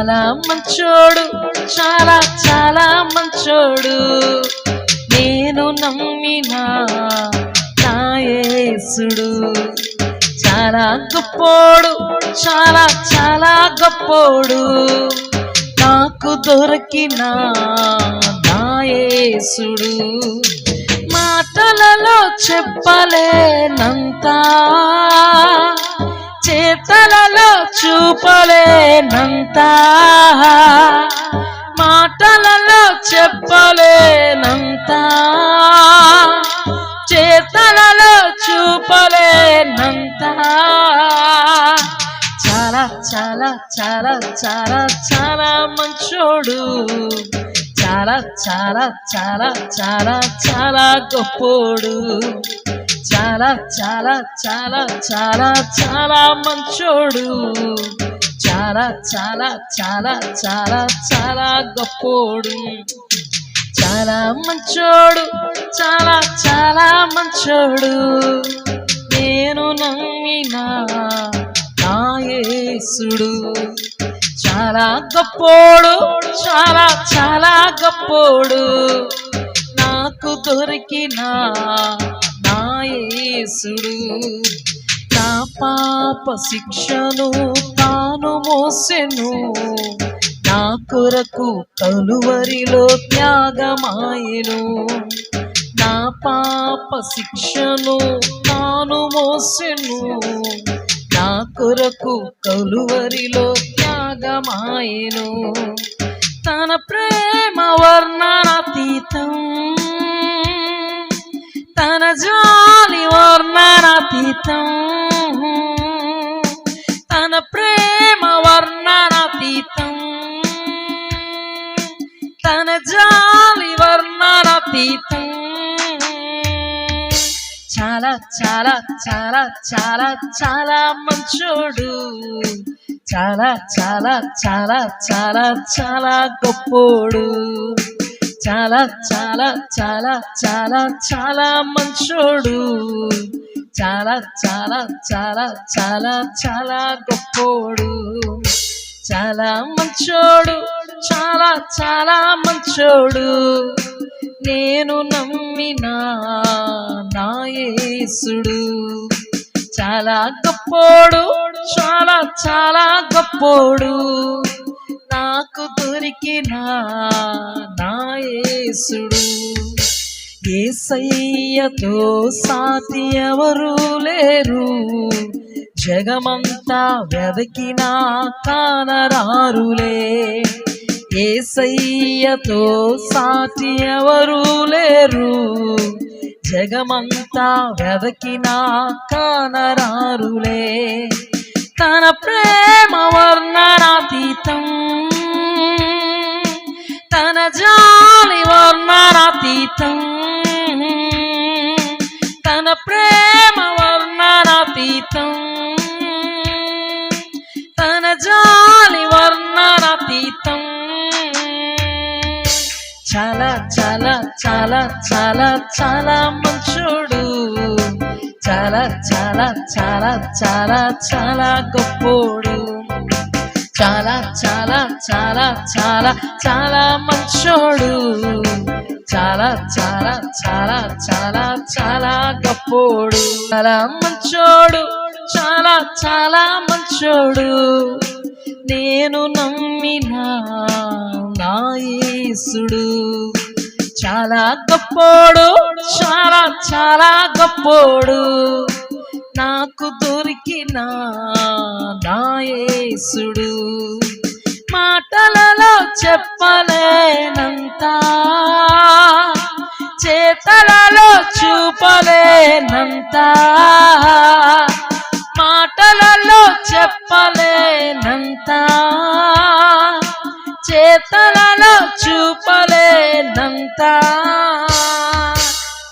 చాలా మంచోడు, చాలా చాలా మంచోడు. నేను నమ్మిన నా యేసుడు చాలా గొప్పోడు, చాలా చాలా గొప్పోడు. నాకు దొరికిన నా యేసుడు మాటలలో చెప్పలేనంత, చేతలలో చూపలేనంత, మాటలలో చెప్పలేనంత, చేతలలో చూపలేనంత. చాలా చాలా చాలా చాలా చాలా మంచోడు, చాలా చాలా చాలా చాలా చాలా గొప్పోడు. చాలా చాలా చాలా చాలా చాలా మంచోడు, చాలా చాలా చాలా చాలా చాలా గొప్పోడు. చాలా మంచోడు, చాలా చాలా మంచోడు. నేను నమ్మిన నా యేసుడు చాలా గొప్పోడు, చాలా చాలా గొప్పోడు. నాకు దొరికిన నా యేసుడు నా పాప శిక్షను తాను మోసెను, నా కొరకు కలువరిలో త్యాగమాయెను. నా పాప శిక్షను తాను మోసెను, నా కొరకు కలువరిలో త్యాగమాయెను. తన ప్రేమ వర్ణనాతీతం, తన జాలి వర్ణనాతీతం, తన ప్రేమ వర్ణనాతీతం, తన జాలి వర్ణనాతీతం. చాలా చాలా చాలా చాలా చాలా మంచోడు, చాలా చాలా చాలా చాలా చాలా గొప్పోడు. చాలా చాలా చాలా చాలా చాలా మంచోడు, చాలా చాలా చాలా చాలా చాలా గొప్పోడు. చాలా మంచోడు, చాలా చాలా మంచోడు. నేను నమ్మిన నా యేసుడు చాలా గొప్పోడు, చాలా చాలా గొప్పోడు. నాకు దొరికిన నా యేసుడు యేసయ్యతో సాటి ఎవరు లేరు, జగమంతా వెదకినా కానరారులే. యేసయ్యతో సాటి ఎవరు లేరు, జగమంతా వెదకినా కానరారులే. తన ప్రేమ వర్ణనాతీతం, తన జాలి వర్ణనాతీతం, తన ప్రేమ వర్ణనాతీతం, తన జాలి వర్ణనాతీతం. చాలా చాలా చాలా చాలా చాలా మంచోడు, చాలా చాలా చాలా చాలా చాలా గొప్పోడు. చాలా చాలా చాలా చాలా చాలా మంచోడు, చాలా చాలా చాలా చాలా చాలా గొప్పోడు. చాలా మంచోడు, చాలా చాలా మంచోడు. నేను నమ్మిన నా యేసుడు చాలా గొప్పోడు, చాలా చాలా గొప్పోడు. నాకు దొరికిన నా యేసుడు మాటలలో చెప్పలేనంత, చేతలలో చూపలేనంత, మాటలలో చెప్పలేనంత, చేతలలో చూపలేనంత.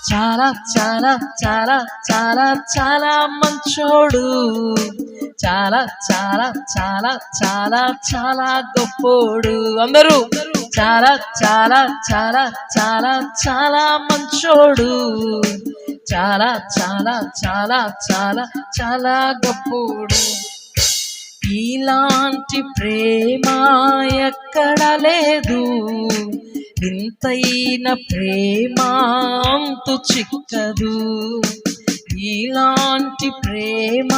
చాలా చాలా చాలా చాలా చాలా మంచోడు, చాలా చాలా చాలా చాలా చాలా గొప్పోడు. అందరూ చాలా చాలా చాలా చాలా చాలా మంచోడు, చాలా చాలా చాలా చాలా చాలా గొప్పోడు. ఇలాంటి ప్రేమ ఎక్కడ లేదు, ఇంతైన ప్రేమ అంతు చిక్కదు. ఇలాంటి ప్రేమ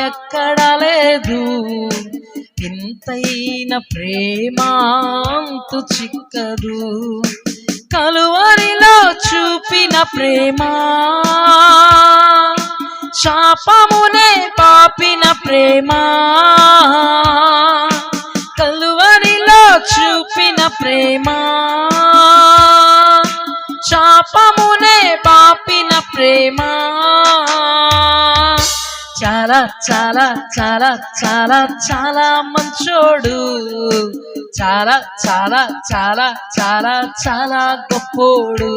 ఎక్కడ లేదు, ఇంతైన ప్రేమ అంతు చిక్కదు. కలువరిలో చూపిన ప్రేమ, శాపమునే పాపిన ప్రేమ. కలువరిలో చూపిన ప్రేమ, శాపమునే పాపిన ప్రేమ. చాలా చాలా చాలా చాలా చాలా మంచోడు, చాలా చాలా చాలా చాలా చాలా గొప్పోడు.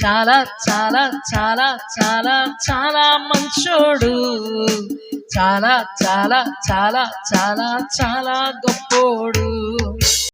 చాలా చాలా చాలా చాలా చాలా మంచోడు, చాలా చాలా చాలా చాలా చాలా గొప్పోడు.